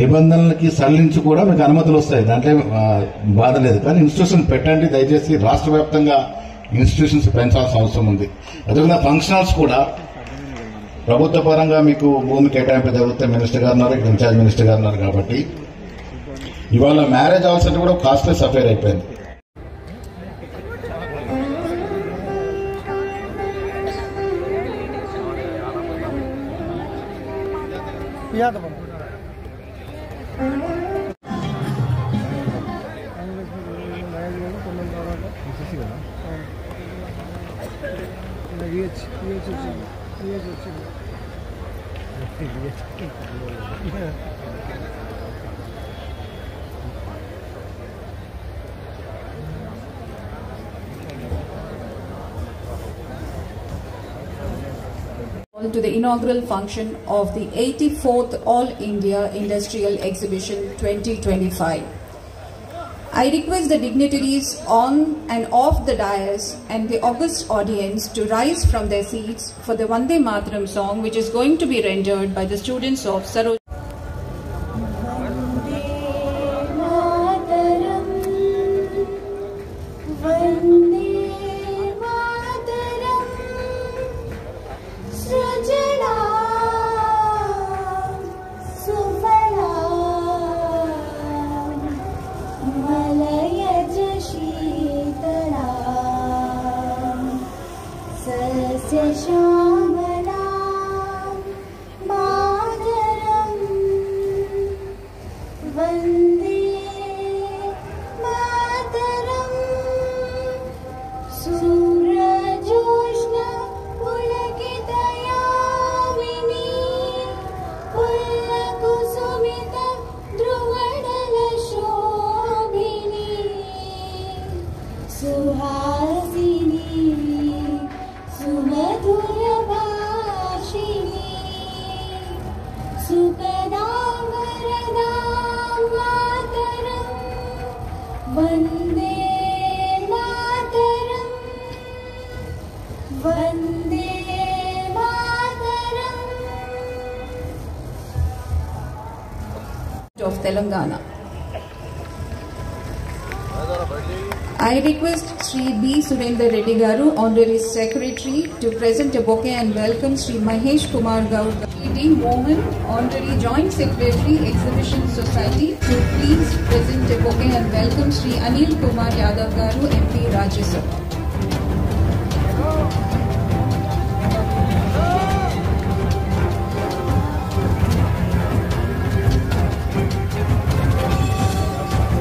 నిబంధనలకి సడలించి కూడా మీకు అనుమతులు వస్తాయి, దాంట్లో బాధ లేదు. కానీ ఇన్స్టిట్యూషన్ పెట్టండి దయచేసి. రాష్ట్ర వ్యాప్తంగా ఇన్స్టిట్యూషన్స్ పెంచాల్సిన అవసరం ఉంది. అదేవిధంగా ఫంక్షన్ హాల్స్ కూడా ప్రభుత్వ పరంగా మీకు భూమి కేటాయింపు జరిగితే మినిస్టర్ గారు ఉన్నారు, ఇక్కడ ఇన్ఛార్జ్ మినిస్టర్ గారు ఉన్నారు కాబట్టి ఇవాళ మ్యారేజ్ హాల్స్ అంటే కూడా కాస్ట్లెస్ అఫేర్ అయిపోయింది. To the inaugural function of the 84th All India Industrial Exhibition 2025. I request the dignitaries on and off the dais and the august audience to rise from their seats for the Vande Mataram song, which is going to be rendered by the students of Saroj. Of Telangana. I request Sri B. Surendra Reddy Garu, Honorary Secretary, to present a bouquet and welcome Sri Mahesh Kumar Gaur, D. Mohan, Honorary Joint Secretary, Exhibition Society, to please present a bouquet and welcome Sri Anil Kumar Yadav Garu, MP Rajya Sabha.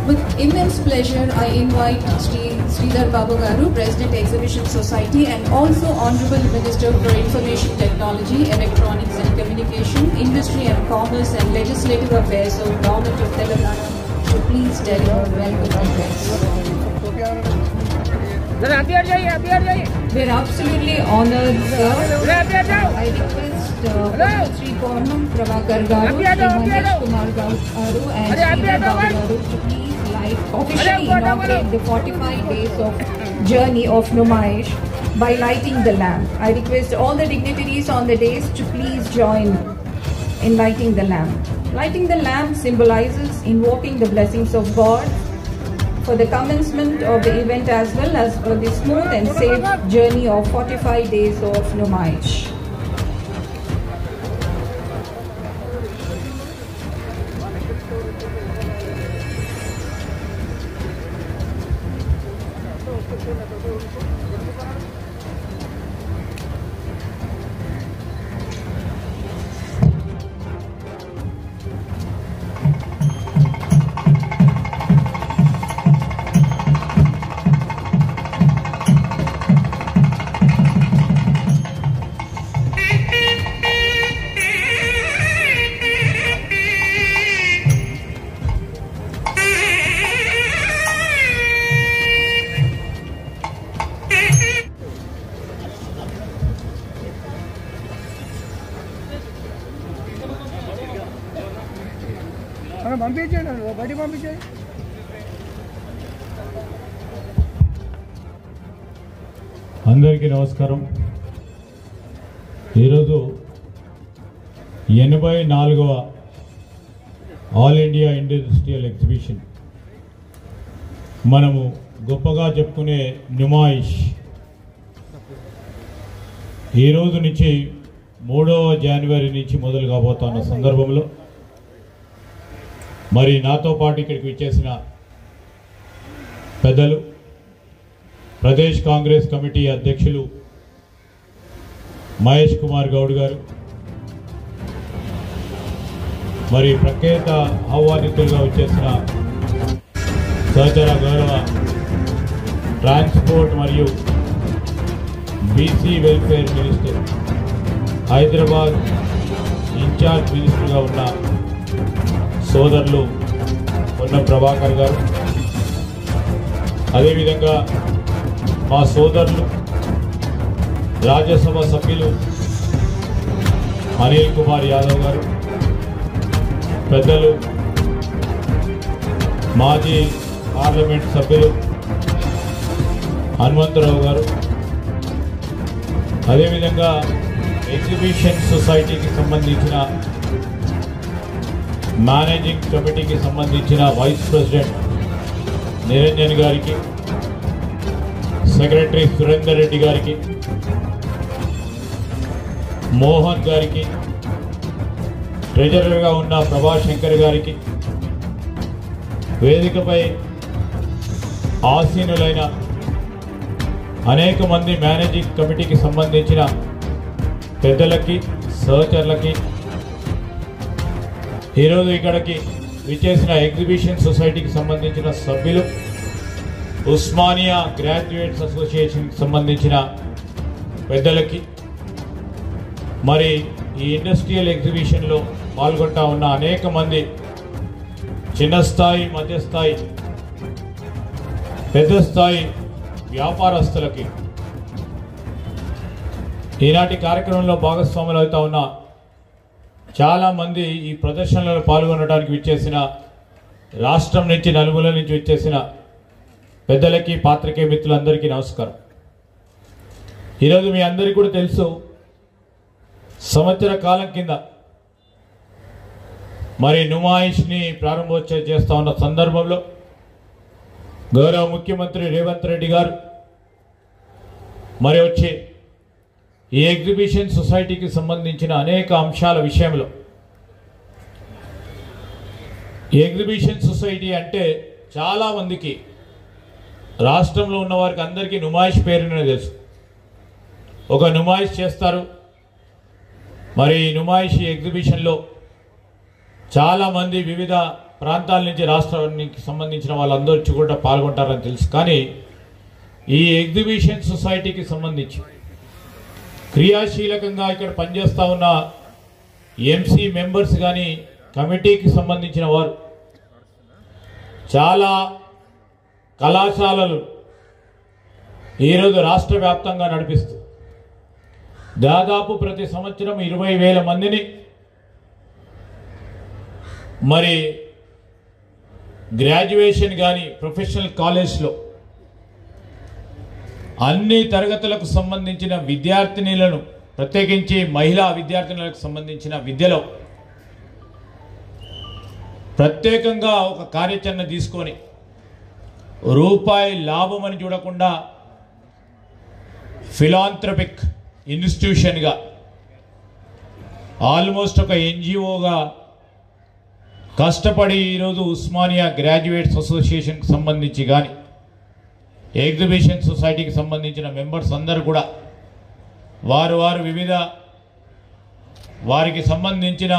With immense pleasure, I invite Sri Sridhar Babu Garu, President Exhibition Society, and also Honorable Minister for Information Technology, Electronics and Communication, Industry and Commerce and Legislative Affairs of Government of Telangana, to please deliver welcome address. We are absolutely honored, sir. I request Sri Pornam Prabhakar Garu, Sri Mahesh Kumar Garu, and Sridhar Babu Garu to please officially inaugurate the 45 days of journey of Numaish by lighting the lamp. I request all the dignitaries on the dais to please join in lighting the lamp. Lighting the lamp symbolizes invoking the blessings of God for the commencement of the event as well as for the smooth and safe journey of 45 days of Numaish. అందరికీ నమస్కారం. ఈరోజు 84వ all India industrial exhibition మనము గొప్పగా చెప్పుకునే నుమాయిష్ ఈ రోజు నుంచి 3వ జనవరి నుంచి మొదలు కాబోతున్న సందర్భంలో మరి నాతో పాటు ఇక్కడికి విచ్చేసిన పెద్దలు ప్రదేశ్ కాంగ్రెస్ కమిటీ అధ్యక్షులు మహేష్ కుమార్ గౌడ్ గారు, మరి ప్రఖ్యాత ఆహ్వానితులుగా వచ్చేసిన సహచర గౌరవ ట్రాన్స్పోర్ట్ మరియు BC welfare minister, Hyderabad incharge మినిస్టర్గా ఉన్న సోదరులు పొన్నం ప్రభాకర్ గారు, అదేవిధంగా మా సోదరులు రాజ్యసభ సభ్యులు అనిల్ కుమార్ యాదవ్ గారు, పెద్దలు మాజీ పార్లమెంట్ సభ్యులు హనుమంతరావు గారు, అదేవిధంగా ఎగ్జిబిషన్ సొసైటీకి సంబంధించిన మేనేజింగ్ కమిటీకి సంబంధించిన వైస్ ప్రెసిడెంట్ నిరంజన్ గారికి, సెక్రటరీ సురేందర్ రెడ్డి గారికి, మోహన్ గారికి, ట్రెజరర్గా ఉన్న ప్రభాశంకర్ గారికి, వేదికపై ఆసీనులైన అనేక మంది మేనేజింగ్ కమిటీకి సంబంధించిన పెద్దలకి, సహచరులకి, ఈరోజు ఇక్కడికి విచ్చేసిన ఎగ్జిబిషన్ సొసైటీకి సంబంధించిన సభ్యులు, ఉస్మానియా గ్రాడ్యుయేట్స్ అసోసియేషన్కి సంబంధించిన పెద్దలకి, మరి ఈ ఇండస్ట్రియల్ ఎగ్జిబిషన్లో పాల్గొంటా ఉన్న అనేక మంది చిన్న స్థాయి, మధ్యస్థాయి, పెద్ద స్థాయి వ్యాపారస్తులకి, ఈనాటి కార్యక్రమంలో భాగస్వాములు అవుతా ఉన్న చాలామంది ఈ ప్రదర్శనలో పాల్గొనడానికి విచ్చేసిన రాష్ట్రం నుంచి నలుమూల నుంచి విచ్చేసిన పెద్దలకి, పాత్రికేయ మిత్రులందరికీ నమస్కారం. ఈరోజు మీ అందరికీ కూడా తెలుసు, సంవత్సర కాలం కింద మరి నుమాయిష్ని ప్రారంభోత్సవం చేస్తూ ఉన్న సందర్భంలో గౌరవ ముఖ్యమంత్రి రేవంత్ రెడ్డి గారు మరి వచ్చి ఈ ఎగ్జిబిషన్ సొసైటీకి సంబంధించిన అనేక అంశాల విషయంలో, ఈ ఎగ్జిబిషన్ సొసైటీ అంటే చాలామందికి రాష్ట్రంలో ఉన్న వారికి అందరికీ నుమాయిష్ పేరునే తెలుసు. ఒక నుమాయిష్ చేస్తారు. మరి నుమాయిష్ ఎగ్జిబిషన్లో చాలామంది వివిధ ప్రాంతాల నుంచి, రాష్ట్రానికి సంబంధించిన వాళ్ళందరూ కూడా పాల్గొంటారని తెలుసు. కానీ ఈ ఎగ్జిబిషన్ సొసైటీకి సంబంధించి క్రియాశీలకంగా ఇక్కడ పనిచేస్తూ ఉన్న ఎంసీ మెంబర్స్ కానీ, కమిటీకి సంబంధించిన వారు చాలా కళాశాలలు ఈరోజు రాష్ట్ర వ్యాప్తంగా నడిపిస్తూ దాదాపు ప్రతి సంవత్సరం 20,000 మందిని మరి గ్రాడ్యుయేషన్ కానీ ప్రొఫెషనల్ కాలేజ్లో అన్ని తరగతులకు సంబంధించిన విద్యార్థినులను, ప్రత్యేకించి మహిళా విద్యార్థినులకు సంబంధించిన విద్యలో ప్రత్యేకంగా ఒక కార్యాచరణ తీసుకొని రూపాయి లాభం అని చూడకుండా ఫిలాంథ్రపిక్ ఇన్స్టిట్యూషన్గా, ఆల్మోస్ట్ ఒక ఎన్జిఓగా కష్టపడి ఈరోజు ఉస్మానియా గ్రాడ్యుయేట్స్ అసోసియేషన్కి సంబంధించి కానీ, ఎగ్జిబిషన్ సొసైటీకి సంబంధించిన మెంబర్స్ అందరూ కూడా వారు వివిధ వారికి సంబంధించిన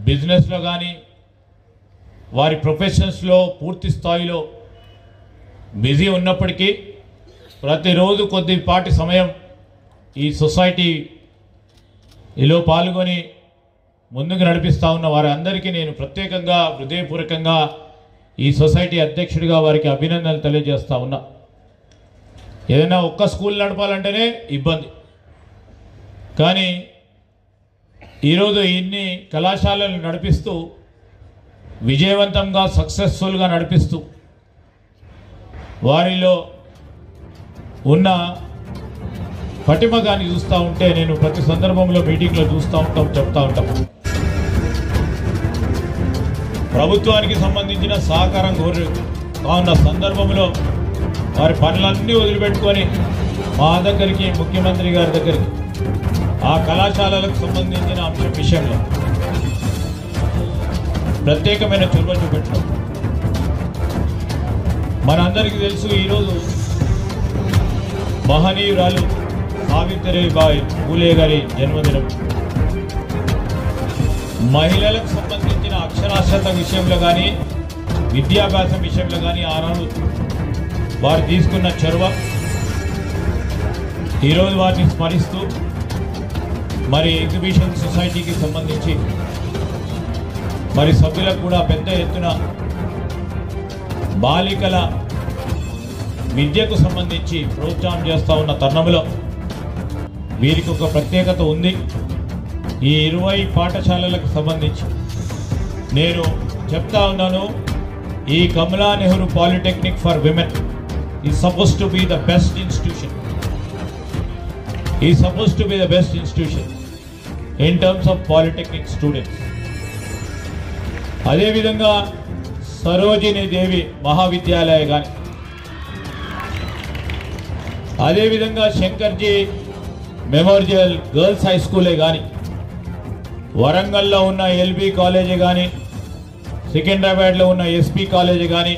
బిజినెస్లో కానీ, వారి ప్రొఫెషన్స్లో పూర్తి స్థాయిలో బిజీ ఉన్నప్పటికీ ప్రతిరోజు కొద్దిపాటి సమయం ఈ సొసైటీలో పాల్గొని ముందుకు నడిపిస్తూ ఉన్న వారి అందరికీ నేను ప్రత్యేకంగా, హృదయపూర్వకంగా ఈ సొసైటీ అధ్యక్షుడిగా వారికి అభినందనలు తెలియజేస్తూ ఉన్నా. ఏదైనా ఒక్క స్కూల్ నడపాలంటేనే ఇబ్బంది, కానీ ఈరోజు ఇన్ని కళాశాలలు నడిపిస్తూ విజయవంతంగా, సక్సెస్ఫుల్గా నడిపిస్తూ వారిలో ఉన్న పటిమగాని చూస్తూ ఉంటే నేను ప్రతి సందర్భంలో మీటింగ్లో చూస్తూ ఉంటాం, చెప్తా ఉంటాం. ప్రభుత్వానికి సంబంధించిన సహకారం కావున్న సందర్భంలో వారి పనులన్నీ వదిలిపెట్టుకొని మా దగ్గరికి, ముఖ్యమంత్రి గారి దగ్గరికి ఆ కళాశాలలకు సంబంధించిన అంశం విషయంలో ప్రత్యేకమైన చొరవ చూపెట్టడం. మనందరికీ తెలుసు, ఈరోజు మహనీయురాలు సావిత్రిబాయి పూలే గారి జన్మదినం. మహిళలకు సంబంధించిన అక్షరాస్యత విషయంలో కానీ, విద్యాభ్యాసం విషయంలో కానీ ఆనాడు వారు తీసుకున్న చొరవ, ఈరోజు వారిని స్మరిస్తూ మరి ఎగ్జిబిషన్ సొసైటీకి సంబంధించి మరి సభ్యులకు కూడా పెద్ద ఎత్తున బాలికల విద్యకు సంబంధించి ప్రోత్సాహం చేస్తూ ఉన్న తరుణంలో వీరికి ఒక ప్రత్యేకత ఉంది. ఈ 20 పాఠశాలలకు సంబంధించి నేను చెప్తా ఉన్నాను, ఈ Kamala Nehru polytechnic for women is suppose to be the best institution. Is suppose to be the best institution in terms of polytechnic students. అదేవిధంగా సరోజినీ దేవి మహావిద్యాలయ కానీ, అదేవిధంగా శంకర్జీ మెమోరియల్ గర్ల్స్ హై స్కూలే కానీ, వరంగల్లో ఉన్న ఎల్బీ కాలేజీ కానీ, సికింద్రాబాద్లో ఉన్న ఎస్పీ కాలేజీ కానీ,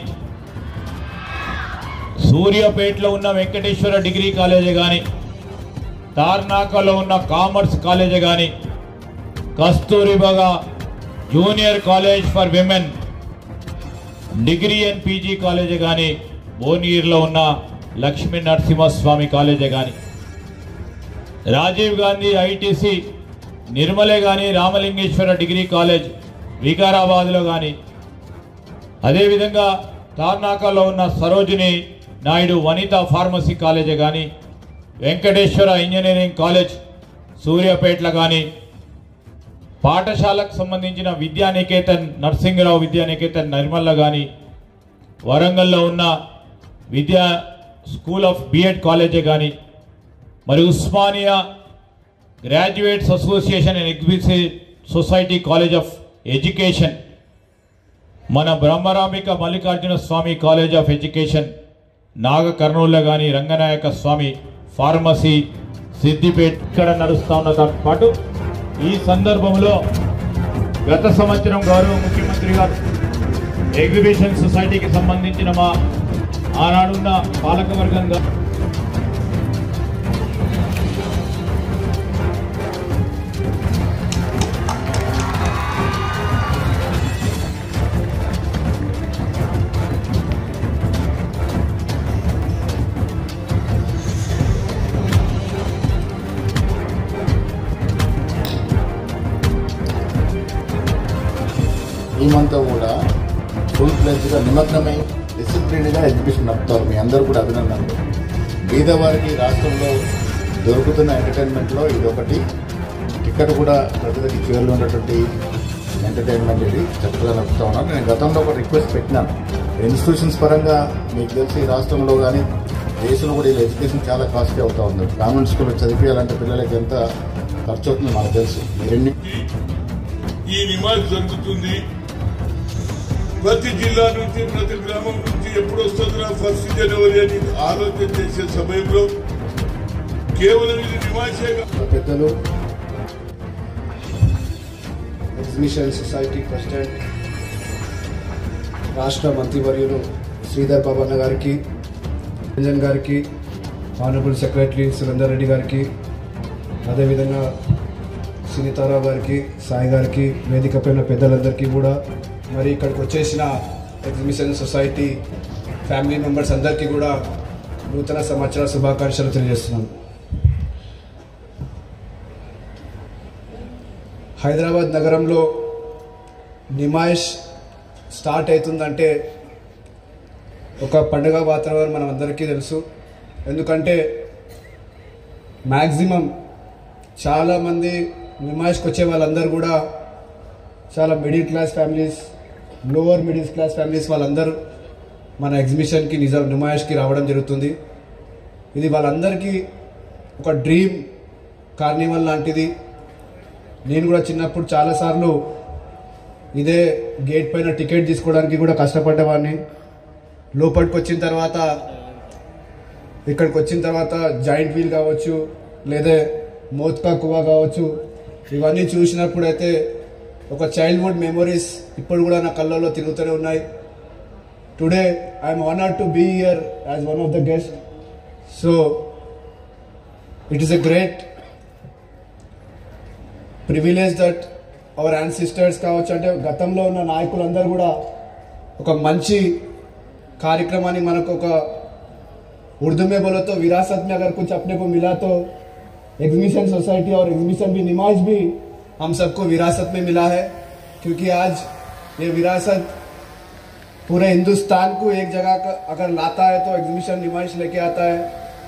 సూర్యాపేటలో ఉన్న వెంకటేశ్వర డిగ్రీ కాలేజీ కానీ, తార్నాకలో ఉన్న కామర్స్ కాలేజీ కానీ, Kasturba junior college for women degree and PG college కానీ, భువనగిరిలో ఉన్న లక్ష్మీ నరసింహస్వామి కాలేజీ కానీ, రాజీవ్ గాంధీ ఐటీసీ నిర్మలే కానీ, రామలింగేశ్వర డిగ్రీ కాలేజ్ వికారాబాద్లో కానీ, అదేవిధంగా తార్నాకలో ఉన్న సరోజినీ నాయుడు వనితా ఫార్మసీ కాలేజీ కానీ, వెంకటేశ్వర ఇంజనీరింగ్ కాలేజ్ సూర్యాపేటలో కానీ, పాఠశాలకు సంబంధించిన విద్యానికేతన్ నర్సింగరావు విద్యానికేతన్ నిర్మల్లో కానీ, వరంగల్లో ఉన్న విద్యా స్కూల్ ఆఫ్ బిఎడ్ కాలేజీ కానీ, మరి Osmania graduates association and exhibition society college of education, మన బ్రహ్మరాంబిక మల్లికార్జున స్వామి కాలేజ్ ఆఫ్ ఎడ్యుకేషన్ నాగ కర్నూలులో కానీ, రంగనాయక స్వామి ఫార్మసీ సిద్దిపేట ఇక్కడ నడుస్తూ ఉన్నతో పాటు ఈ సందర్భంలో గత సంవత్సరం గౌరవ ముఖ్యమంత్రి గారు ఎగ్జిబిషన్ సొసైటీకి సంబంధించిన మా ఆనాడున్న పాలకవర్గంగా ఈ మంతా కూడా ఫుల్ ఫ్లెడ్జ్గా నిమగ్నమై డిసిప్లిన్గా ఎడ్యుకేషన్ నడుపుతారు. మీ అందరూ కూడా అభినందనలు. బీదవారికి రాష్ట్రంలో దొరుకుతున్న ఎంటర్టైన్మెంట్లో ఇది ఒకటి. టికెట్ కూడా ప్రజలకి చివరిలో ఉన్నటువంటి ఎంటర్టైన్మెంట్ ఇది చక్కగా నడుపుతా ఉన్నాను. నేను గతంలో ఒక రిక్వెస్ట్ పెట్టినాను. ఇన్స్టిట్యూషన్స్ పరంగా మీకు తెలిసి రాష్ట్రంలో కానీ దేశంలో కూడా ఇలా ఎడ్యుకేషన్ చాలా కాస్ట్లీ అవుతూ ఉంది. కాన్వెంట్ స్కూల్లో చదివించాలంటే పిల్లలకి ఎంత ఖర్చు అవుతుందో మనకు తెలుసు. ఈ నిమాజ్ జరుగుతుంది. ప్రతి జిల్లా నుంచి, ప్రతి గ్రామం నుంచి ఎప్పుడు వస్తుందా 1 జనవరి అని ఆలోచన చేసే సమయంలో కేవలం ఇది నిమాజే పెద్దలు, ఎగ్జిబిషన్ సొసైటీ ప్రెసిడెంట్, రాష్ట్ర మంత్రివర్యులు శ్రీధర్ బాబన్న గారికి, రంజన్ గారికి, ఆనరబుల్ సెక్రటరీ సురేందర్ రెడ్డి గారికి, అదేవిధంగా సునీతారావు గారికి, సాయి గారికి, వేదిక పైన పెద్దలందరికీ కూడా, మరి ఇక్కడికి వచ్చేసిన ఎగ్జిబిషన్ సొసైటీ ఫ్యామిలీ మెంబర్స్ అందరికీ కూడా నూతన సంవత్సర శుభాకాంక్షలు తెలియజేస్తున్నాను. హైదరాబాద్ నగరంలో నిమాయిష్ స్టార్ట్ అవుతుందంటే ఒక పండుగ వాతావరణం మనం అందరికీ తెలుసు. ఎందుకంటే మ్యాక్సిమం చాలామంది నిమాయిష్కి వచ్చే వాళ్ళందరూ కూడా చాలా middle class families, lower middle class families వాళ్ళందరూ మన ఎగ్జిబిషన్కి నిమాయిష్కి రావడం జరుగుతుంది. ఇది వాళ్ళందరికీ ఒక డ్రీమ్ కార్నివల్ లాంటిది. నేను కూడా చిన్నప్పుడు చాలాసార్లు ఇదే గేట్ పైన టికెట్ తీసుకోవడానికి కూడా కష్టపడ్డవాడిని. లోపలికి వచ్చిన తర్వాత ఇక్కడికి వచ్చిన తర్వాత జాయింట్ వీల్ కావచ్చు, లేదా మోత్కా కువా కావచ్చు, ఇవన్నీ చూసినప్పుడైతే ఒక చైల్డ్హుడ్ మెమొరీస్ ఇప్పుడు కూడా నా కళ్ళల్లో తిరుగుతూనే ఉన్నాయి. Today I'm honoured to be here as one of the guest. So it is a great privilege that our ancestors కావచ్చు, అంటే గతంలో ఉన్న నాయకులందరూ కూడా ఒక మంచి कार्यक्रमानी मन को उर्दू में बोलो तो विरासत में अगर कुछ अपने को मिला तो एग्जीबिशन सोसाइटी और एग्जीबिशन भी नुमाइश भी हम सबको विरासत में मिला है, क्योंकि आज ये विरासत पूरे हिंदुस्तान को एक जगह अगर लाता है तो एग्जीबिशन नुमाइश लेके आता है.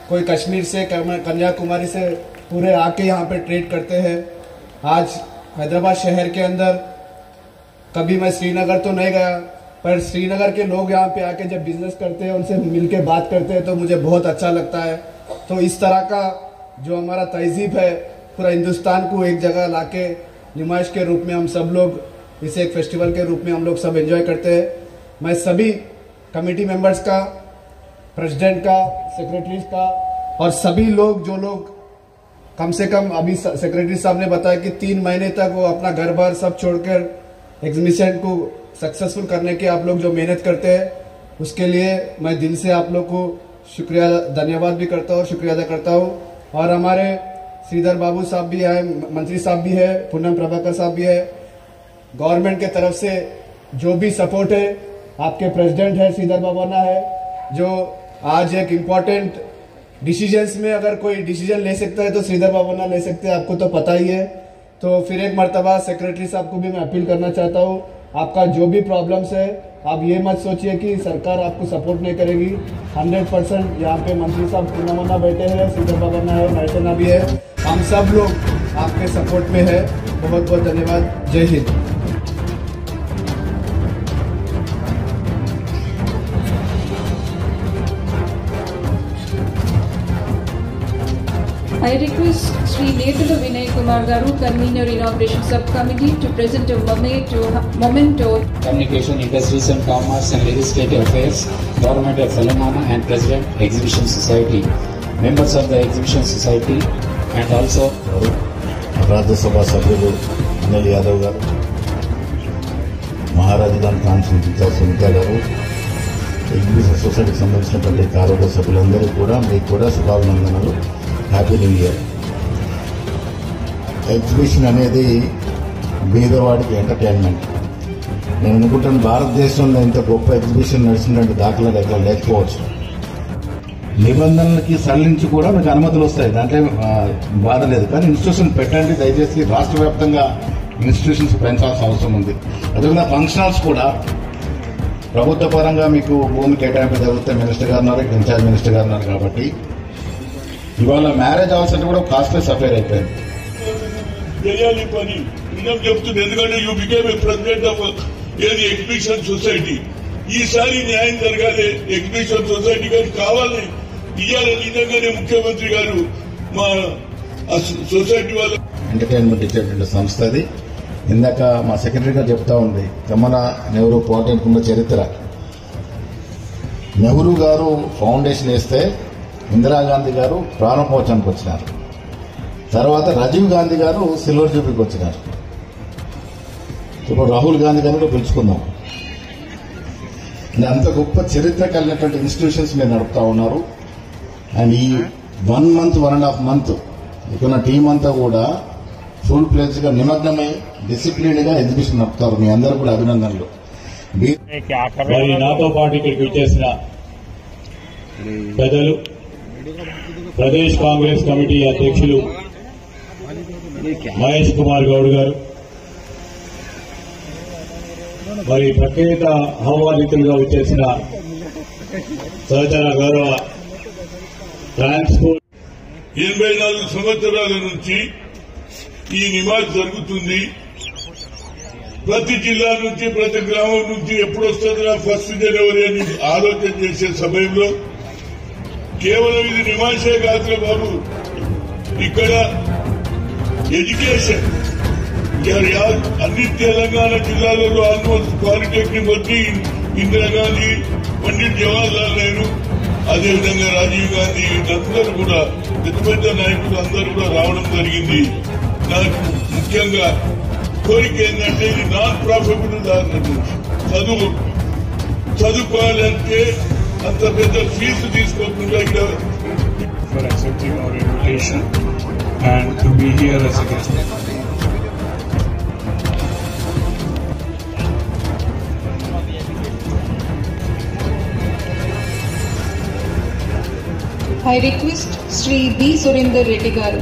कोई कश्मीर से कन्याकुमारी से पूरे आके यहाँ पे ट्रेड करते हैं. आज हैदराबाद शहर के अंदर कभी मैं श्रीनगर तो नहीं गया, पर श्रीनगर के लोग यहाँ पे आके जब बिजनेस करते हैं उनसे मिलके बात करते हैं तो मुझे बहुत अच्छा लगता है. तो इस तरह का जो हमारा तहजीब है पूरा हिंदुस्तान को एक जगह लाके नुमाइश के रूप में हम सब लोग इसे एक फेस्टिवल के रूप में हम लोग सब एंजॉय करते हैं. मैं सभी कमेटी मेंबर्स का, प्रेसिडेंट का, सेक्रेटरीज का और सभी लोग जो लोग कम से कम अभी सेक्रेटरी साहब ने बताया कि 3 महीने तक वो अपना घर बार सब छोड़कर एग्जीबिशन को सक्सेसफुल करने के आप लोग जो मेहनत करते हैं उसके लिए मैं दिल से आप लोग को शुक्रिया धन्यवाद भी करता हूँ, शुक्रिया अदा करता हूँ. और हमारे श्रीधर बाबू साहब भी हैं, मंत्री साहब भी है, पूनम प्रभाकर साहब भी है. गवर्नमेंट के तरफ से जो भी सपोर्ट है, आपके प्रेसिडेंट है श्रीधर बाबा है, जो आज एक इम्पोर्टेंट डिसीजंस में अगर कोई डिसीजन ले सकता है तो श्रीधर बाबा ले सकते हैं, आपको तो पता ही है. तो फिर एक मर्तबा सेक्रेटरी साहब को भी मैं अपील करना चाहता हूँ, आपका जो भी प्रॉब्लम्स है आप ये मत सोचिए कि सरकार आपको सपोर्ट नहीं करेगी. 100% यहाँ पे मंत्री साहब पूनमना बैठे हैं, श्रीधर बाबा है, मैसेना भी है, हम सब लोग आपके सपोर्ट में है. बहुत बहुत धन्यवाद. जय Hind. I request Sri Netula Vinay Kumar Garu, Convener Inauguration Subcommittee, to present a memento. Communication, Industries and Commerce and Legislative Affairs, Government of Telangana and President, Exhibition Society, members of the Exhibition Society and also Rajya Sabha सभ्युలు Anil Yadav గారు, మహారాజధాని constituency Sunitha గారు, exhibition సొసైటీకి సంబంధించినటువంటి కార్యవర్గ సభ్యులందరికీ కూడా మీకు కూడా శుభాభినందనలు. Happy new year. ఎగ్జిబిషన్ అనేది బీదవాడికి ఎంటర్టైన్మెంట్. నేను అనుకుంటాను భారతదేశంలో ఇంత గొప్ప ఎగ్జిబిషన్ నడిచినటువంటి దాఖలాలు ఎక్కడ లేకపోవచ్చు. నిబంధనలకి సడలించి కూడా మీకు అనుమతులు వస్తాయి, దాంట్లో బాధ లేదు. కానీ ఇన్స్టిట్యూషన్ పెట్టండి దయచేసి. రాష్ట్ర వ్యాప్తంగా ఇన్స్టిట్యూషన్స్ పెంచాల్సిన అవసరం ఉంది. అదేవిధంగా ఫంక్షన్ హాల్స్ కూడా ప్రభుత్వ పరంగా మీకు భూమి కేటాయింపు జరిగితే మినిస్టర్ గారు ఉన్నారు, ఇన్ఛార్జ్ మినిస్టర్ గారు ఉన్నారు కాబట్టి ఇవాళ మ్యారేజ్ హాల్స్ అంటే కూడా కాస్ట్లెస్ అఫేర్ అయిపోయింది. తెలియాలి పని ఇంకా చెప్తుంది, ఎందుకంటే you became a president of ఏది ఎగ్జిబిషన్ సొసైటీ. ఈసారి న్యాయం జరగాలి ఎగ్జిబిషన్ సొసైటీ గారు కావాలి. ఇయ్యాలని నిజంగానే ముఖ్యమంత్రి గారు మా సొసైటీ వాళ్ళ ఎంటర్టైన్మెంట్ ఇచ్చేటువంటి సంస్థ అది. ఇందాక మా సెక్రటరీ గారు చెప్తా ఉంది, కమలా నెహ్రూ పోటీకున్న చరిత్ర. నెహ్రూ గారు ఫౌండేషన్ వేస్తే ఇందిరాగాంధీ గారు ప్రారంభోత్సవానికి వచ్చినారు, తర్వాత రాజీవ్ గాంధీ గారు సిల్వర్ జూబ్లీకి వచ్చినారు. ఇప్పుడు రాహుల్ గాంధీ గారిని కూడా పిలుచుకుందాం. అంత గొప్ప చరిత్ర కలిగినటువంటి ఇన్స్టిట్యూషన్స్ మీరు నడుపుతా ఉన్నారు. అండ్ ఈ 1 month 1.5 month ఇక్కడ టీం అంతా కూడా ఫుల్ ప్లేజ్ గా నిమగ్నమై డిసిప్లిన్ గా ఎగ్జిబిషన్ నడుపుతారు. మీ అందరూ కూడా అభినందనలు. మరి నాతో పాటు ఇక్కడికి వచ్చేసిన పెద్దలు, ప్రదేశ్ కాంగ్రెస్ కమిటీ అధ్యక్షులు మహేష్ కుమార్ గౌడ్ గారు, మరి ప్రత్యేక ఆహ్వానితులుగా వచ్చేసిన సహచర గౌరవ ట్రాన్స్పోర్ట్ 84 సంవత్సరాల నుంచి ఈ నిమాజ్ జరుగుతుంది. ప్రతి జిల్లా నుంచి, ప్రతి గ్రామం నుంచి ఎప్పుడు వస్తుందా 1 జనవరి అని ఆలోచన చేసే సమయంలో కేవలం ఇది నిమాజే కాదులే బాబు, ఇక్కడ ఎడ్యుకేషన్ అన్ని తెలంగాణ జిల్లాలలో ఆల్మోస్ట్ పాలిటెక్నిక్ వచ్చి ఇందిరాగాంధీ, పండిట్ జవహర్లాల్ నెహ్రూ, అదేవిధంగా రాజీవ్ గాంధీ అందరూ కూడా పెద్ద పెద్ద నాయకులు అందరూ కూడా రావడం జరిగింది. నాకు ముఖ్యంగా కోరిక ఏంటంటే ఇది నాన్ ప్రాఫిటబుల్ చదువుకోవాలంటే అంత పెద్ద ఫీజు తీసుకోకుండా ఇక్కడ for accepting our invitation and to be here as a guest. I request Sri B. Surinder Reddy Garu.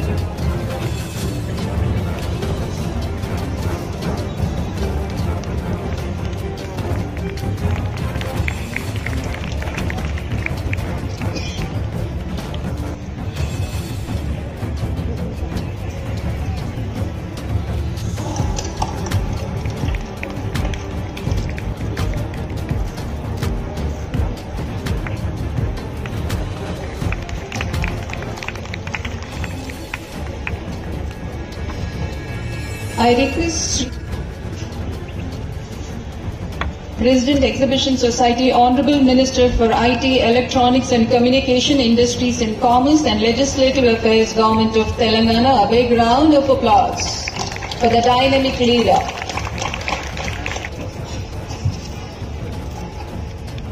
I request President Exhibition Society, Honorable Minister for IT, Electronics and Communication Industries and Commerce and Legislative Affairs, Government of Telangana, a big round of applause for the dynamic leader.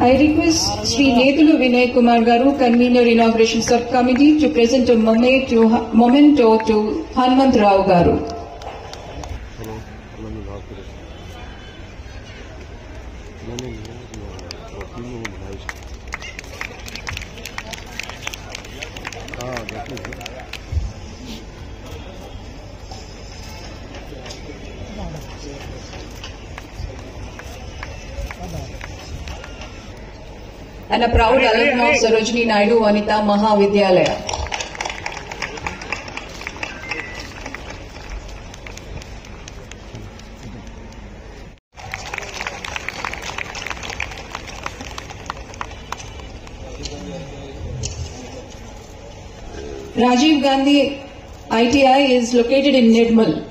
I request Sri Netulu Vinay Kumar Garu, Convener Inauguration Subcommittee, to present a memento to Hanmant Rao Garu. And a proud alumni of Sarojini Naidu Vanita Mahavidyalaya. Rajiv Gandhi ITI is located in Nirmal.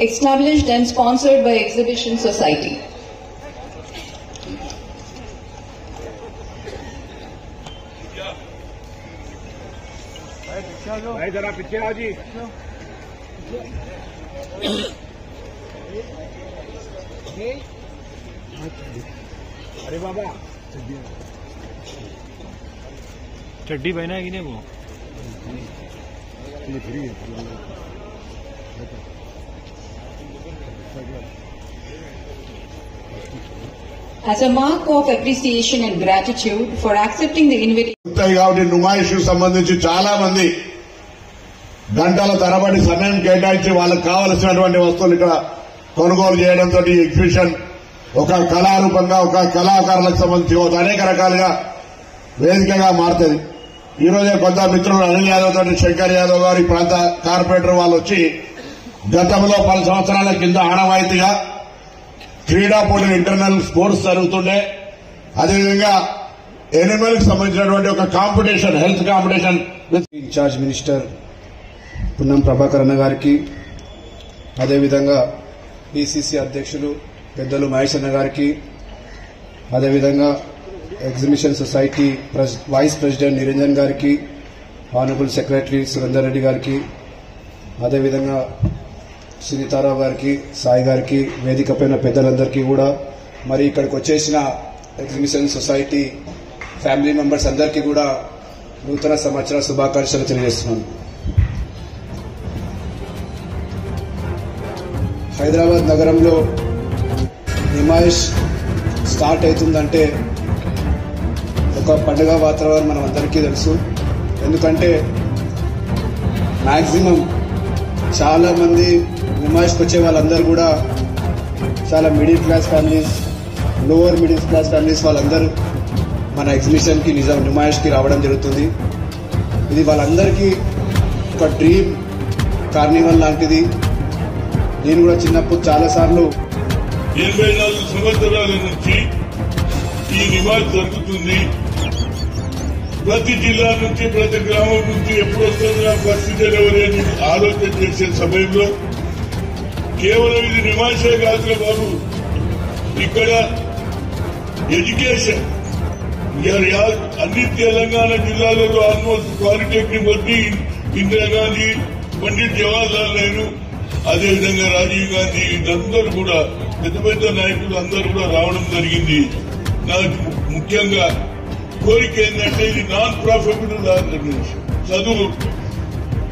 Established and sponsored by Exhibition Society. अरे बाबा चड्डी पहना है कि नहीं वो As a mark of appreciation and gratitude for accepting the invitation. కాబట్టి నుమాయిష్ సంబంధించి చాలా మంది గంటల తరబడి సమయం కేటాయించి వాళ్ళకి కావలసినటువంటి వస్తువులు ఇక్కడ కొనుగోలు చేయడంతో ఈ ఎగ్జిబిషన్ ఒక కళారూపంగా ఒక కళాకారులకు సంబంధించి అనేక రకాలుగా వేదికగా మారుతుంది. ఈ రోజే కొంత మిత్రులు అనిల్ యాదవ్ తోటి శంకర్ యాదవ్ గారు ఈ ప్రాంత కార్పొరేటర్ వాళ్ళు వచ్చి గతంలో 10 సంవత్సరాల కింద ఆనవాయితీగా క్రీడా పోటీలు ఇంటర్నల్ స్పోర్ట్స్ జరుగుతుండే, అదేవిధంగా ఎనిమల్ కి సంబంధించినటువంటి ఒక competition, health competition incharge minister Punnam Prabhakar అన్న గారికి, అదేవిధంగా పిసిసి అధ్యక్షులు పెద్దలు మహేష్ అన్న గారికి, అదేవిధంగా exhibition society vice president Niranjan గారికి, ఆనరబుల్ సెక్రటరీ సురేందర్ రెడ్డి గారికి, అదేవిధంగా సునీతారావు గారికి, సాయి గారికి, వేదికపైన పెద్దలందరికీ కూడా, మరి ఇక్కడికి వచ్చేసిన ఎగ్జిబిషన్ సొసైటీ ఫ్యామిలీ మెంబర్స్ అందరికీ కూడా నూతన సంవత్సర శుభాకాంక్షలు తెలియజేస్తున్నాను. హైదరాబాద్ నగరంలో నిమాయిష్ స్టార్ట్ అవుతుందంటే ఒక పండుగ వాతావరణం మనం అందరికీ తెలుసు. ఎందుకంటే మ్యాక్సిమం చాలా మంది నిమాయిష్కి వచ్చే వాళ్ళందరూ కూడా చాలా middle class families, lower middle class families వాళ్ళందరూ మన ఎగ్జిబిషన్కి నిమాయిష్కి రావడం జరుగుతుంది. ఇది వాళ్ళందరికీ ఒక డ్రీమ్ కార్నివల్ లాంటిది. నేను కూడా చిన్నప్పుడు చాలాసార్లు 84 సంవత్సరాల నుంచి ఈ నిమాజ్ జరుగుతుంది. ప్రతి జిల్లా నుంచి ప్రతి గ్రామం నుంచి ఎప్పుడు వస్తుందో ఫస్ట్ జనవరి అని ఆలోచన చేసే సమయంలో కేవలం ఇది నిమాషే కాదు బాబు, ఇక్కడ ఎడ్యుకేషన్ అన్ని తెలంగాణ జిల్లాలలో ఆల్మోస్ట్ పాలిటెక్నిక్ వచ్చి ఇందిరాగాంధీ, పండిట్ జవహర్లాల్ నెహ్రూ, అదేవిధంగా రాజీవ్ గాంధీ, వీళ్ళందరూ కూడా పెద్ద పెద్ద నాయకులు అందరూ కూడా రావడం జరిగింది. నాకు ముఖ్యంగా కోరిక ఏంటంటే ఇది నాన్ ప్రాఫిటబుల్ ఆర్గనైజేషన్.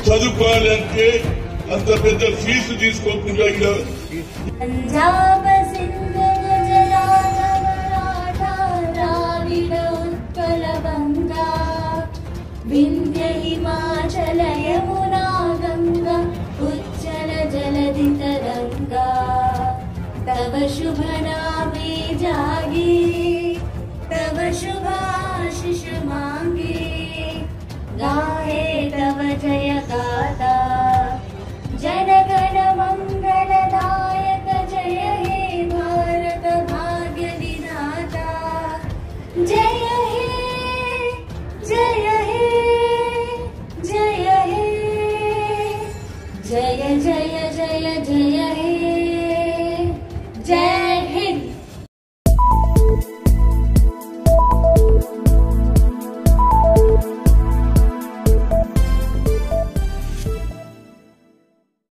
చదువుకోవాలంటే అంత పెద్ద ఫీజు తీసుకోకుండా ఇలా పంజాబ్ సింధు గుజరాత్ మరాఠా ద్రావిడ ఉత్కల బంగా వింధ్య హిమాచల యమునా గంగా ఉజ్జల జలధి తరంగా तव शुभ नामे जागे तव शुभाशिष मांगे गाहे तव जय गाथा